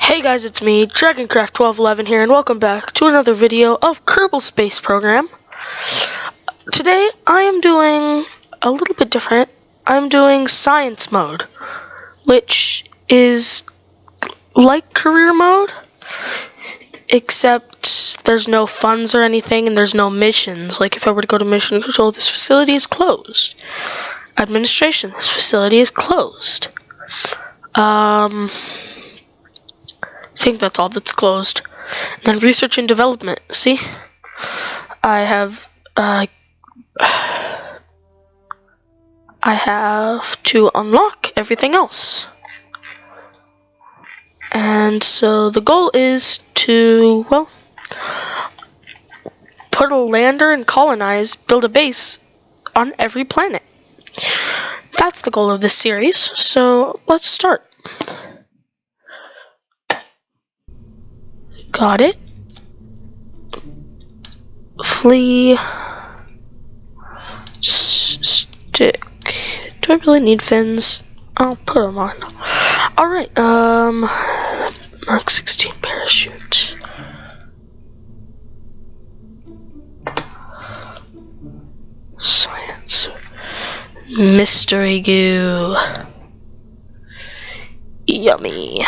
Hey guys, it's me, DragonCraft 1211 here, and welcome back to another video of Kerbal Space Program. Today, I am doing a little bit different. I'm doing Science Mode, which is like Career Mode, except there's no funds or anything, and there's no missions. Like if I were to go to Mission Control, this facility is closed. Administration, this facility is closed. I think that's all that's closed. And then research and development. See, I have to unlock everything else, and so the goal is to put a lander and build a base on every planet. That's the goal of this series. So let's start. Got it. Flee. Stick. Do I really need fins? I'll put them on. Alright, Mark 16 parachute. Science. Mystery goo. Yummy.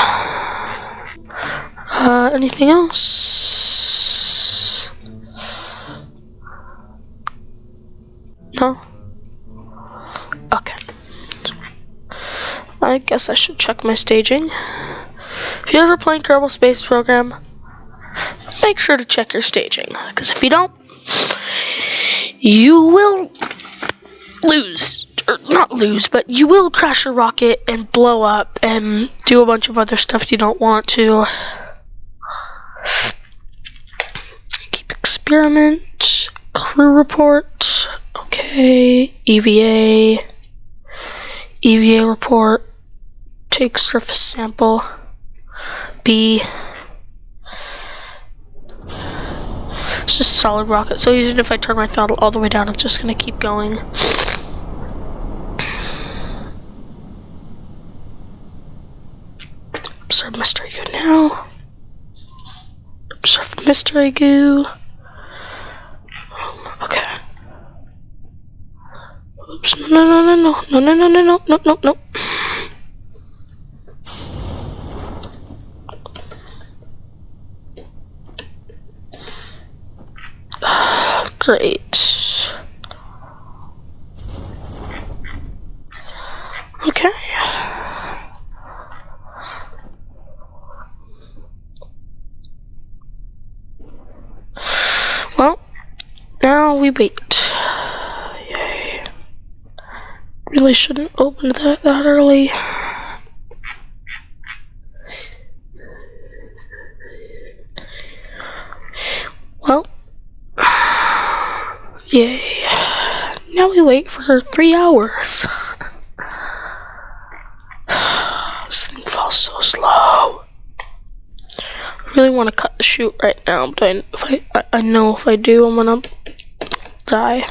Anything else? No? Okay. I guess I should check my staging. If you're ever playing Kerbal Space Program, make sure to check your staging, because if you don't, you will lose. Or not lose, but you will crash your rocket and blow up and do a bunch of other stuff you don't want to. Keep experiment, crew report, okay, EVA report, take surface sample, B. It's just solid rocket, so even if I turn my throttle all the way down, it's just gonna keep going. Observe mystery goo now. Observe mystery goo. Okay. Oops, no. Great. Okay. Well, now we wait. Yay. Really shouldn't open that early. Well, yay. Now we wait for 3 hours. This thing falls so slow. I really want to cut the chute right now, but I know if I do, I'm gonna die.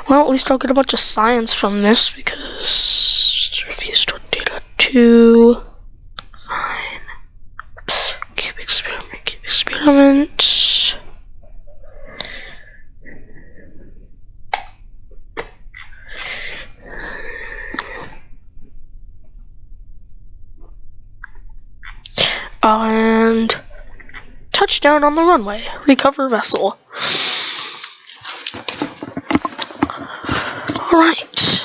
Well, at least I'll get a bunch of science from this, because review stored data 2. Fine. Keep experiment. And touchdown on the runway. Recover vessel. Alright.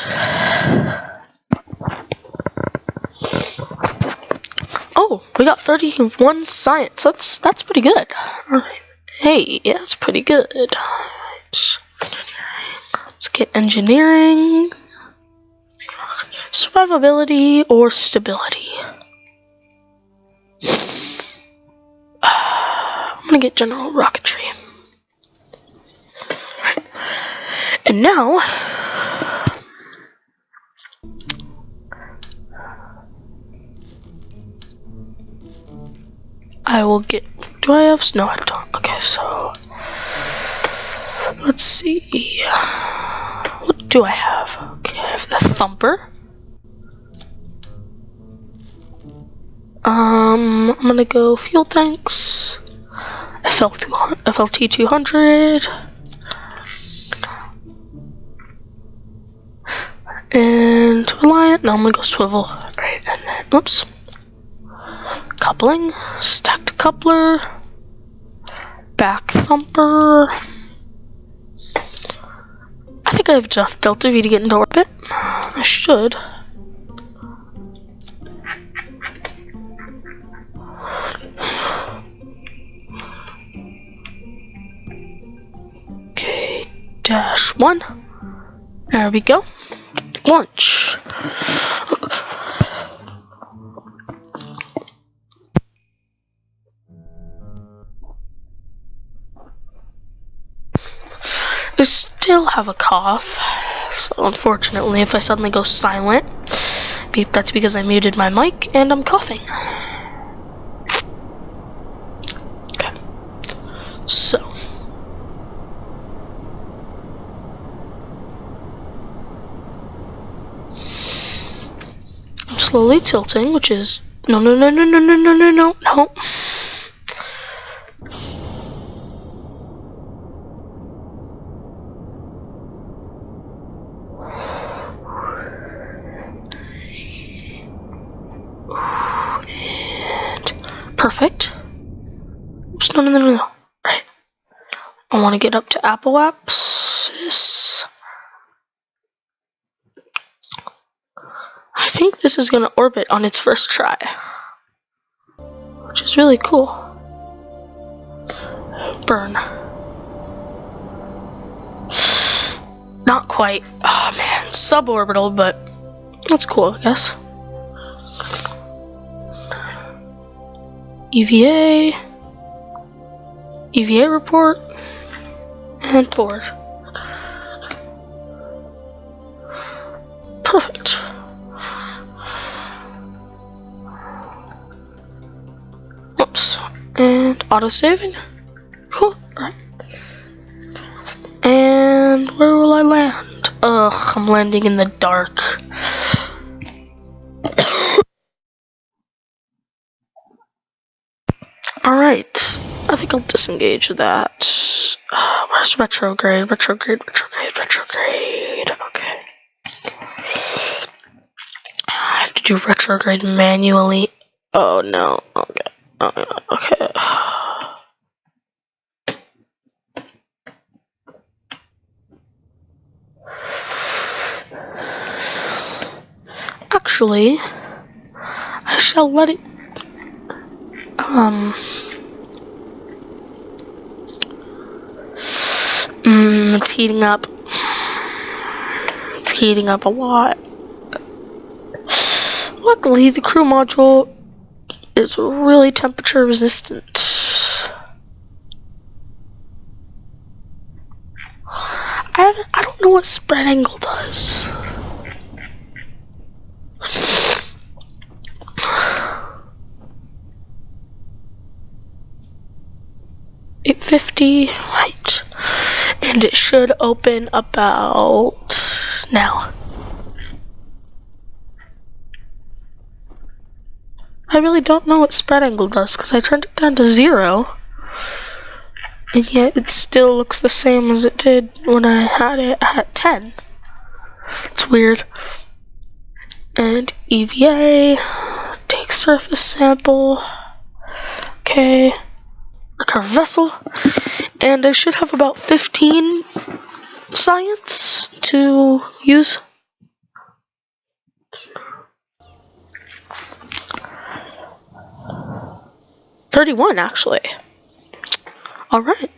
Oh, we got 31 science. That's pretty good. Alright. Hey, yeah, that's pretty good. Alright. Let's get engineering. Survivability or stability. I'm gonna get general rocketry. And now I will get, do I have, no I don't. Okay, so let's see. What do I have? Okay, I have the Thumper. I'm gonna go fuel tanks. FLT 200. And Reliant. Now I'm gonna go Swivel. Right, and then, oops. Coupling. Stacked coupler. Back Thumper. I think I have enough Delta V to get into orbit. I should. Okay, -1. There we go. Launch. I still have a cough, so unfortunately if I suddenly go silent, that's because I muted my mic and I'm coughing. Okay, so I'm slowly tilting, which is no. Perfect. Oops, no. Right. I want to get up to Apoapsis. I think this is going to orbit on its first try, which is really cool. Burn. Not quite. Oh man, suborbital, but that's cool, I guess. EVA report, and board. Perfect. Oops, and auto-saving. Cool, alright. And where will I land? Ugh, I'm landing in the dark. Alright, I think I'll disengage that. Where's retrograde? Retrograde. Okay. I have to do retrograde manually. Oh no. Okay. Okay. Actually, I shall let it. It's heating up. It's heating up a lot. Luckily, the crew module is really temperature resistant. I don't know what spread angle does. $850, right. And it should open about now. I really don't know what spread angle does because I turned it down to 0. And yet it still looks the same as it did when I had it at 10. It's weird. And EVA, take surface sample. Okay. Recover vessel. And I should have about 15 science to use. $31 actually. Alright.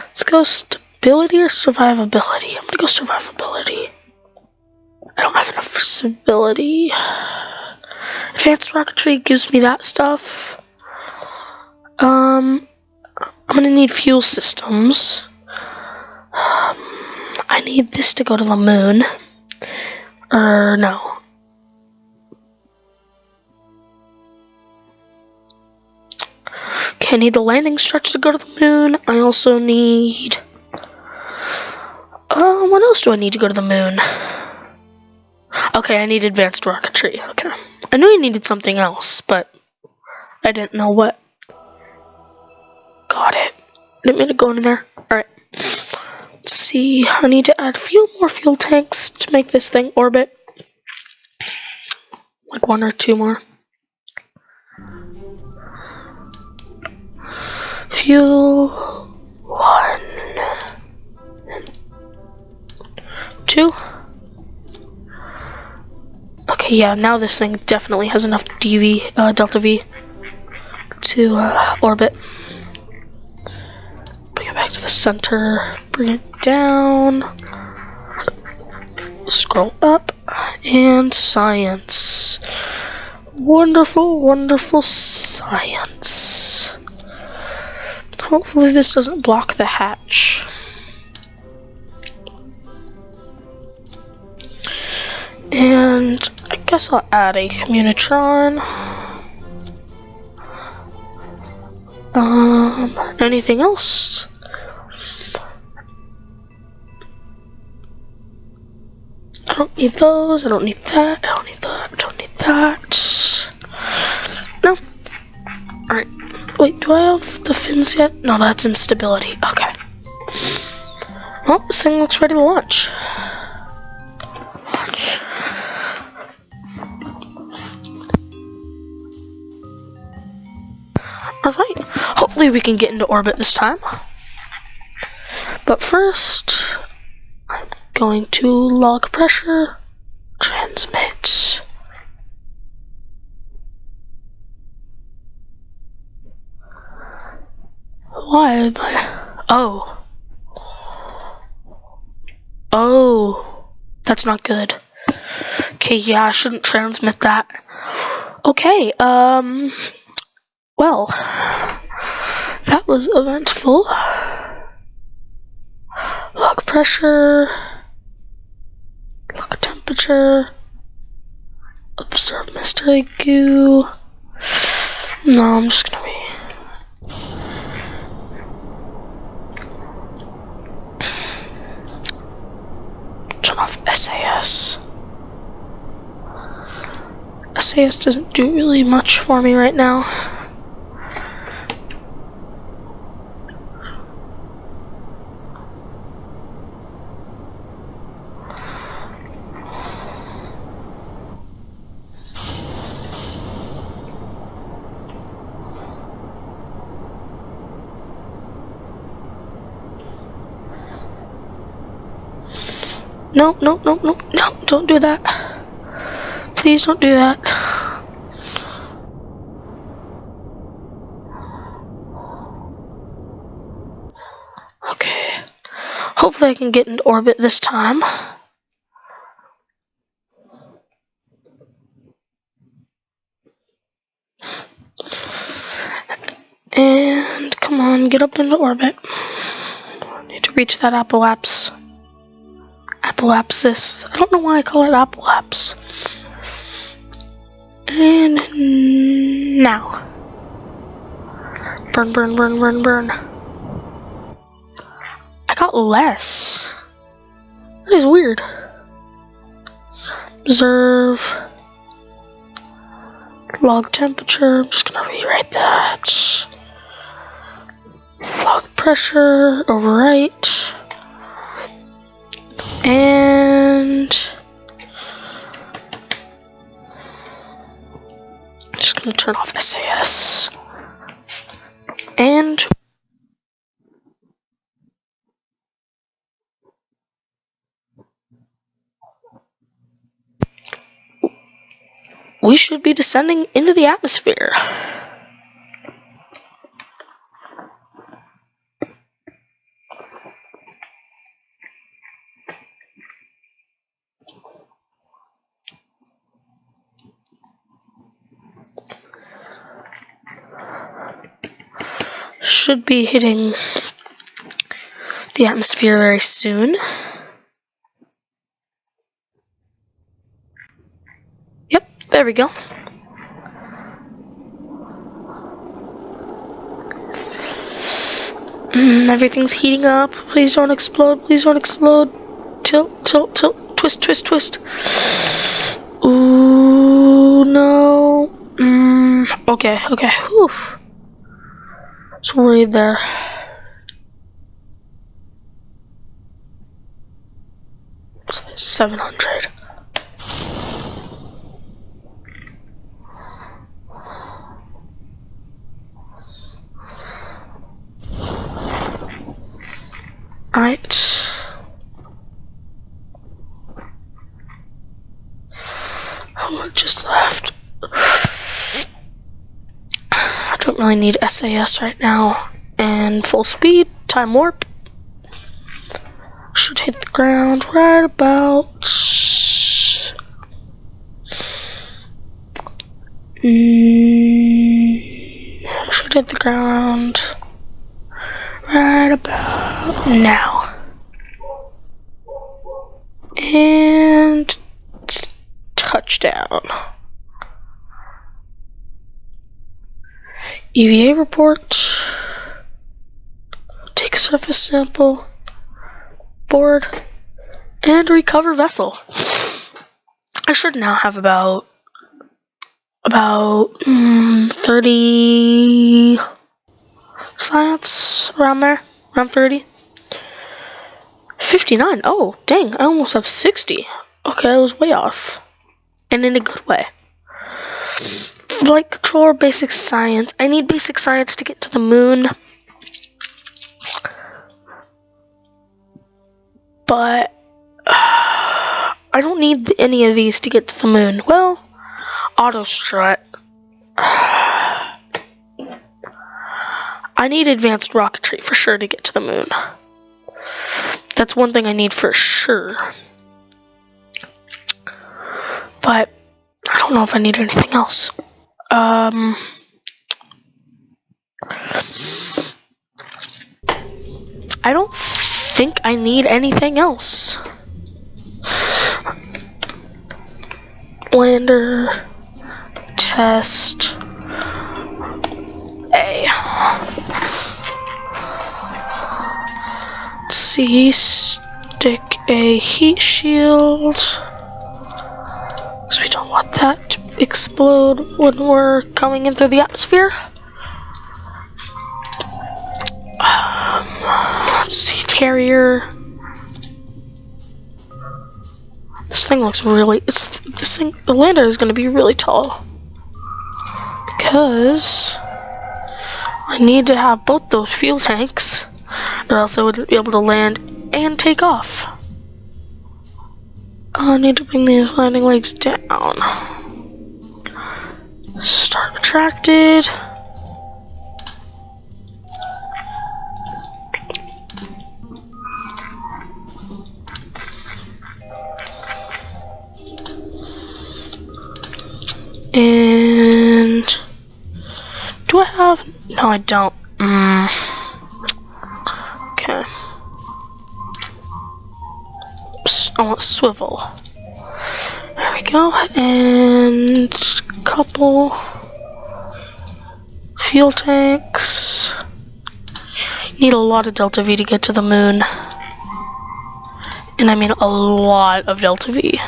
Let's go stability or survivability. I'm gonna go survivability. I don't have enough for stability. Advanced rocketry gives me that stuff. I'm gonna need fuel systems. I need this to go to the moon. No. Okay, I need the landing stretch to go to the moon. I also need What else do I need to go to the moon? Okay, I need advanced rocketry. Okay. I knew I needed something else, but I didn't know what. Got it. Didn't mean to go in there. Alright. Let's see. I need to add a few more fuel tanks to make this thing orbit. Like 1 or 2 more. Fuel 1 and 2. Okay, yeah, now this thing definitely has enough Delta V to orbit. Bring it back to the center, bring it down, scroll up, and science. Wonderful, wonderful science. Hopefully this doesn't block the hatch. And I guess I'll add a Communitron. Anything else? I don't need those, I don't need that, I don't need that, I don't need that. No. Alright. Wait, do I have the fins yet? No, that's instability. Okay. Well, this thing looks ready to launch. Alright, hopefully we can get into orbit this time. But first, I'm going to log pressure, transmit. Why am I... Oh, that's not good. Okay, yeah, I shouldn't transmit that. Okay, well, that was eventful. Log pressure, log temperature, observe mystery goo. No, I'm just gonna be... Turn off SAS. SAS doesn't do really much for me right now. No, no, no, no, no, don't do that. Please don't do that. Okay. Hopefully I can get into orbit this time. And come on, get up into orbit. I need to reach that apoapsis. Apoapsis. I don't know why I call it apoapsis. And now. Burn, burn, burn, burn, burn. I got less. That is weird. Observe. Log temperature. I'm just gonna rewrite that. Log pressure. Overwrite. And I'm just gonna turn off SAS. And we should be descending into the atmosphere. Should be hitting the atmosphere very soon. Yep, there we go. Everything's heating up. Please don't explode. Please don't explode. tilt, tilt, tilt, twist, twist, twist. Ooh, no. Okay, okay. Whew. Just worried there. $700. Alright. How much is left? I don't really need SAS right now. And full speed, time warp. Should hit the ground right about. Should hit the ground right about now. And touchdown. EVA report. Take surface sample. Board. And recover vessel. I should now have about 30 science around there. Around 30. 59. Oh, dang. I almost have 60. Okay, I was way off. And in a good way. Flight controller, basic science. I need basic science to get to the moon. But I don't need any of these to get to the moon. Well, auto strut. I need advanced rocketry for sure to get to the moon. That's one thing I need for sure. But I don't know if I need anything else. I don't think I need anything else. Lander, test, A. C, stick a heat shield. So we don't want that to explode when we're coming in through the atmosphere. Let's see, Terrier. This thing looks really. The lander is going to be really tall because I need to have both those fuel tanks, or else I wouldn't be able to land and take off. I need to bring these landing legs down. Start retracted. And do I have? No, I don't. Okay. I want swivel. There we go. And couple fuel tanks. Need a lot of Delta V to get to the moon. And I mean a lot of Delta V.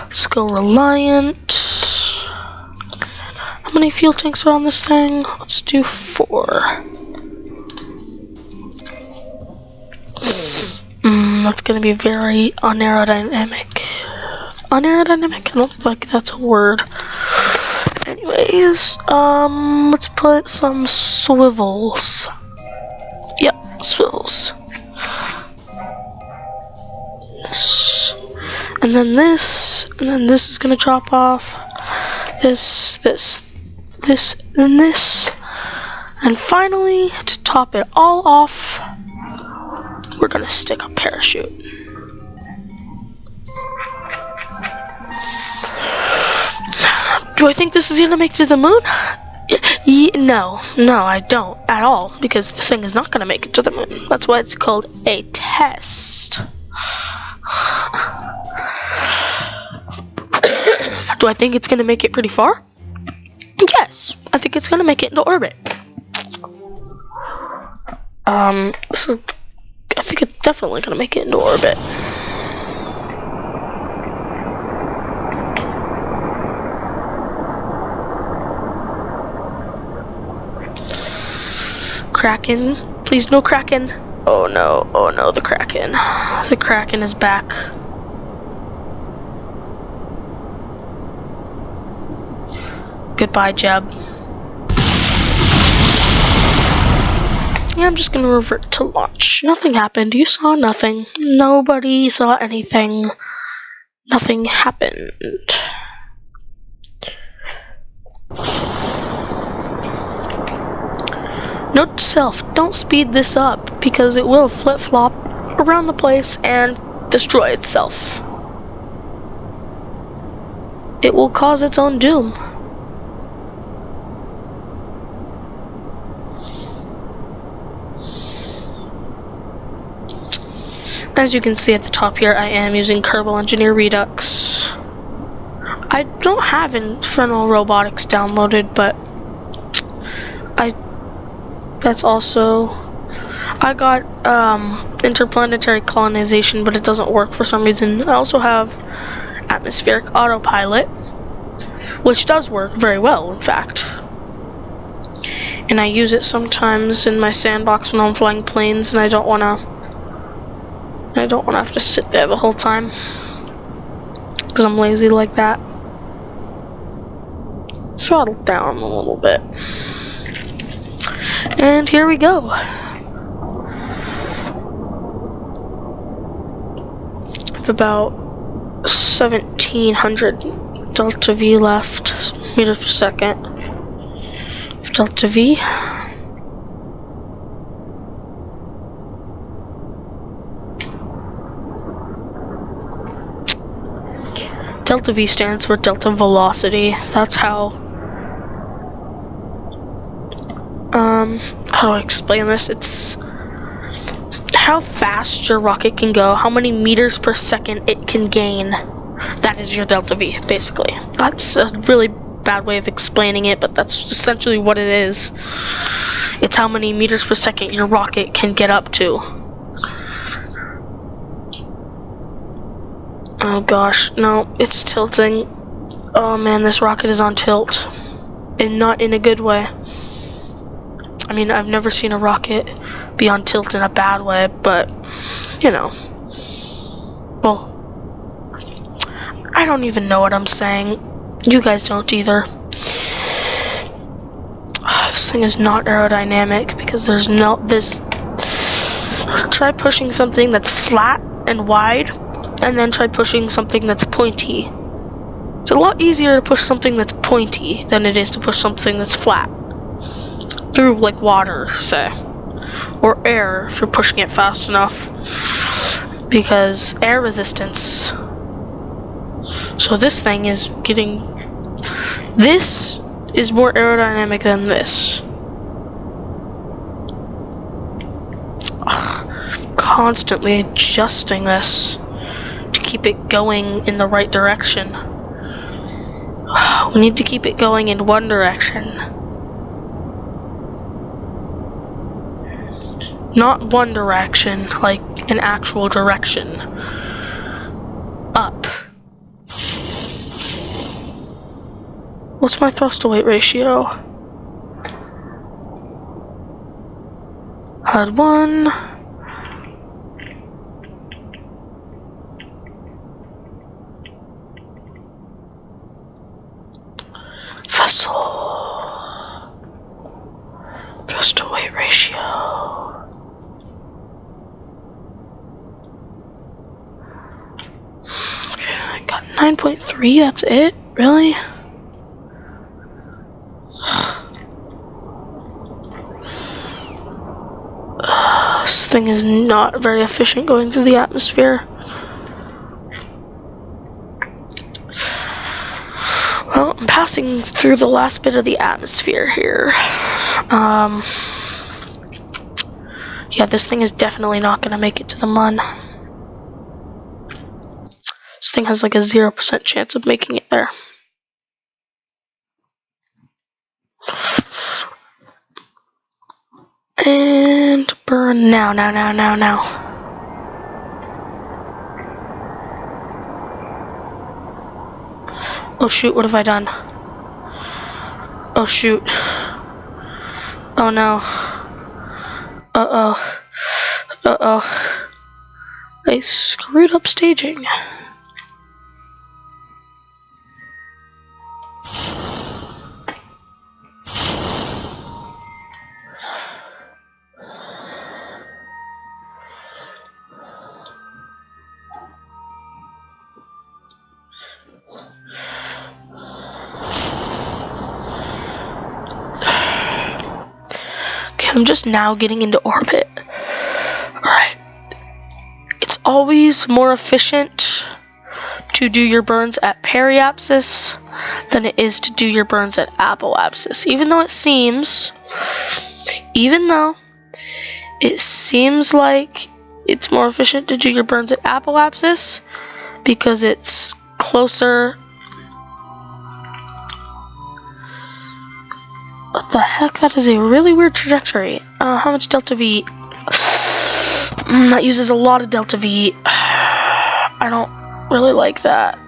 Let's go Reliant. How many fuel tanks are on this thing? Let's do 4. That's gonna be very unaerodynamic. Unaerodynamic? I don't think that's a word. Anyways, let's put some swivels. Yep, swivels. And then this is gonna drop off. This, and this. And finally, to top it all off, we're gonna stick a parachute. Do I think this is gonna make it to the moon? No, I don't at all, because this thing is not gonna make it to the moon. That's why it's called a test. Do I think it's gonna make it pretty far? Yes, I think it's gonna make it into orbit. I think it's definitely gonna make it into orbit. Kraken, please no Kraken. Oh no, the Kraken. The Kraken is back. Goodbye, Jeb. Yeah, I'm just gonna revert to launch. Nothing happened. You saw nothing. Nobody saw anything. Nothing happened. Note to self, don't speed this up because it will flip-flop around the place and destroy itself. It will cause its own doom. As you can see at the top here, I am using Kerbal Engineer Redux. I don't have Infernal Robotics downloaded, but that's also, I got Interplanetary Colonization, but it doesn't work for some reason. I also have Atmospheric Autopilot, which does work very well, in fact. And I use it sometimes in my sandbox when I'm flying planes, and I don't wanna have to sit there the whole time, because I'm lazy like that. Throttle down a little bit. And here we go. I've about 1700 delta V left, meters per second. Delta V. Delta V stands for delta velocity. That's how do I explain this? It's how fast your rocket can go, how many meters per second it can gain. That is your delta V, basically. That's a really bad way of explaining it, but that's essentially what it is. It's how many meters per second your rocket can get up to. Oh gosh, no, it's tilting. Oh man, this rocket is on tilt. And not in a good way. I mean, I've never seen a rocket be on tilt in a bad way, but, you know. Well, I don't even know what I'm saying. You guys don't either. This thing is not aerodynamic because there's no this. Try pushing something that's flat and wide, and then try pushing something that's pointy. It's a lot easier to push something that's pointy than it is to push something that's flat. Through, like, water, say. Or air, if you're pushing it fast enough. Because air resistance. So this thing is getting... This is more aerodynamic than this. Constantly adjusting this to keep it going in the right direction. We need to keep it going in one direction. Not one direction, like an actual direction. Up. What's my thrust to weight ratio? Had one. Vessel. Thrust to weight ratio. Okay, I got 9.3, that's it? Really? This thing is not very efficient going through the atmosphere. Well, I'm passing through the last bit of the atmosphere here. Yeah, this thing is definitely not going to make it to the Mun. This thing has like a 0% chance of making it there. burn now. Oh shoot, what have I done? Oh shoot. Oh no. Uh-oh. I screwed up staging. I'm just now getting into orbit. Alright. It's always more efficient to do your burns at periapsis than it is to do your burns at apoapsis. Even though it seems like it's more efficient to do your burns at apoapsis because it's closer. What the heck? That is a really weird trajectory. How much delta V? That uses a lot of delta V. I don't really like that.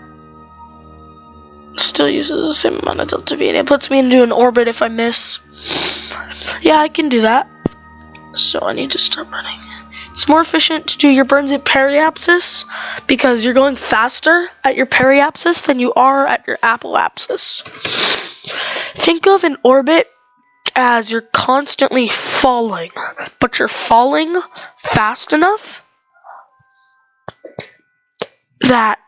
Still uses the same amount of delta V, and it puts me into an orbit if I miss. Yeah, I can do that. So I need to start running. It's more efficient to do your burns at periapsis because you're going faster at your periapsis than you are at your apoapsis. Think of an orbit as you're constantly falling, but you're falling fast enough that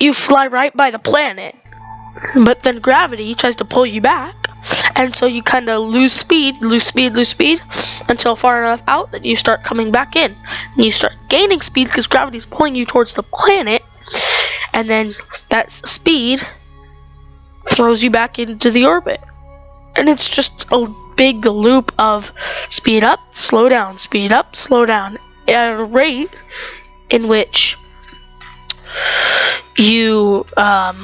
you fly right by the planet, but then gravity tries to pull you back, and so you kind of lose speed until far enough out that you start coming back in, and you start gaining speed because gravity's pulling you towards the planet, and then that speed throws you back into the orbit. And it's just a big loop of speed up, slow down, speed up, slow down, at a rate in which you are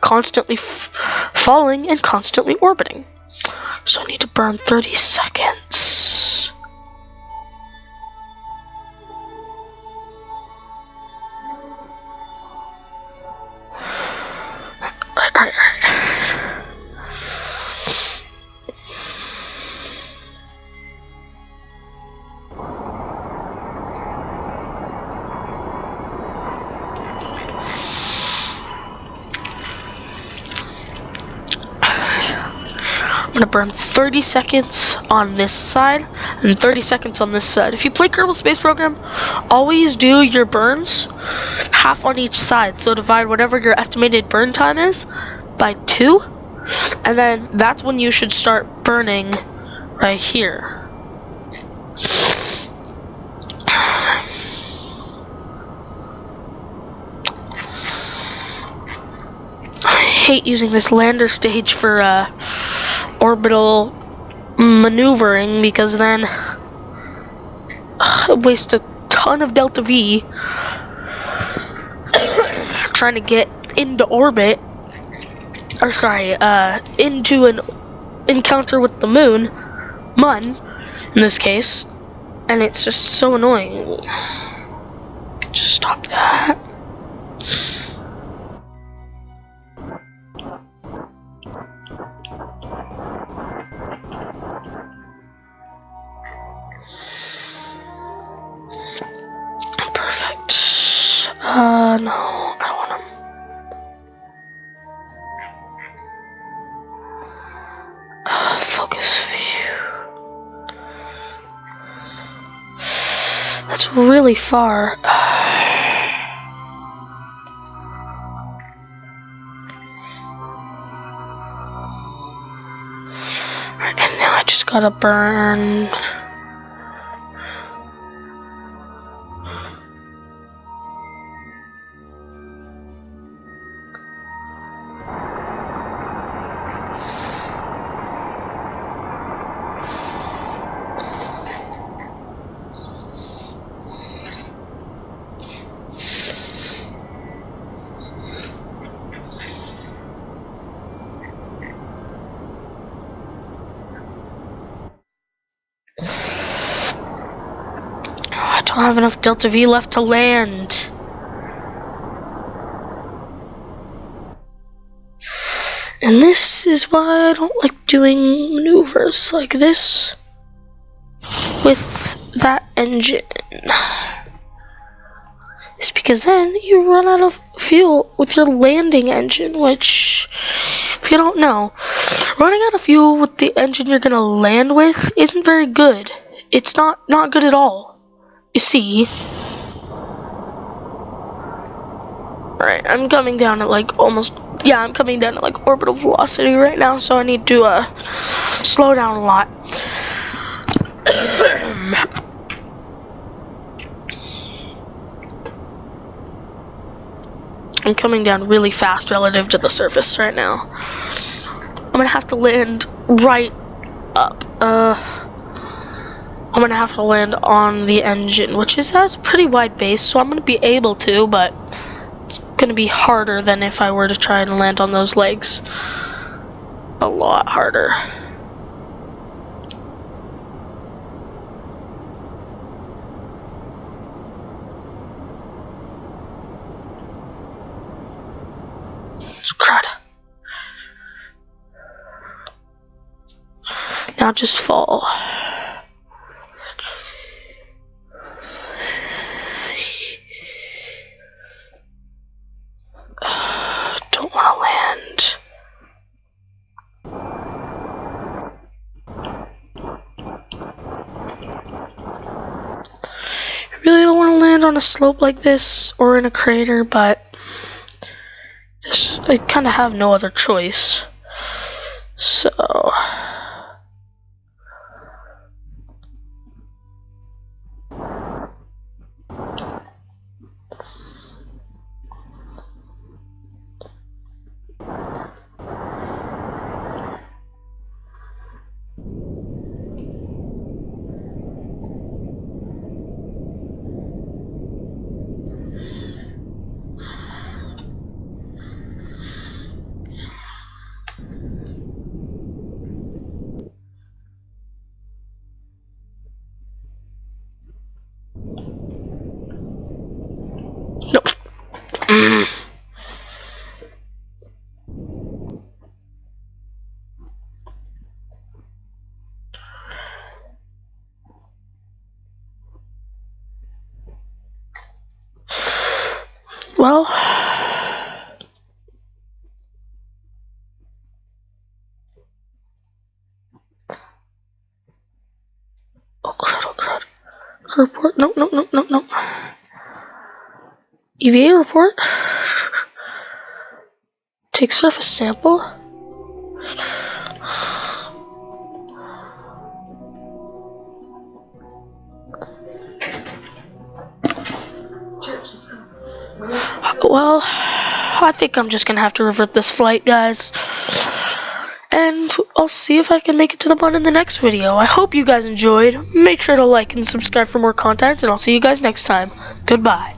constantly falling and constantly orbiting. So I need to burn 30 seconds. Alright. I'm gonna burn 30 seconds on this side and 30 seconds on this side. If you play Kerbal Space Program, always do your burns half on each side. So divide whatever your estimated burn time is by 2, and then that's when you should start burning right here. I hate using this lander stage for orbital maneuvering because then I waste a ton of delta V trying to get into orbit, or sorry, into an encounter with the moon, in this case, and it's just so annoying. Just stop that. No, I don't want them. Focus view. That's really far. Alright, and now I just gotta burn. don't have enough Delta V left to land. And this is why I don't like doing maneuvers like this with that engine. It's because then you run out of fuel with your landing engine, which, if you don't know, running out of fuel with the engine you're gonna land with isn't very good. It's not good at all. You see. Alright, I'm coming down at like I'm coming down at like orbital velocity right now, so I need to slow down a lot. I'm coming down really fast relative to the surface right now. I'm gonna have to land right up. I'm gonna have to land on the engine, which has a pretty wide base, so I'm gonna be able to, but it's gonna be harder than if I were to try and land on those legs. A lot harder. Crud. Now just fall. Don't want to land. I really don't want to land on a slope like this or in a crater, but I kind of have no other choice. So nope. Well, oh crud. Report, no. EVA report. Take surface sample. Well, I think I'm just gonna have to revert this flight, guys. And I'll see if I can make it to the moon in the next video. I hope you guys enjoyed. Make sure to like and subscribe for more content, and I'll see you guys next time. Goodbye.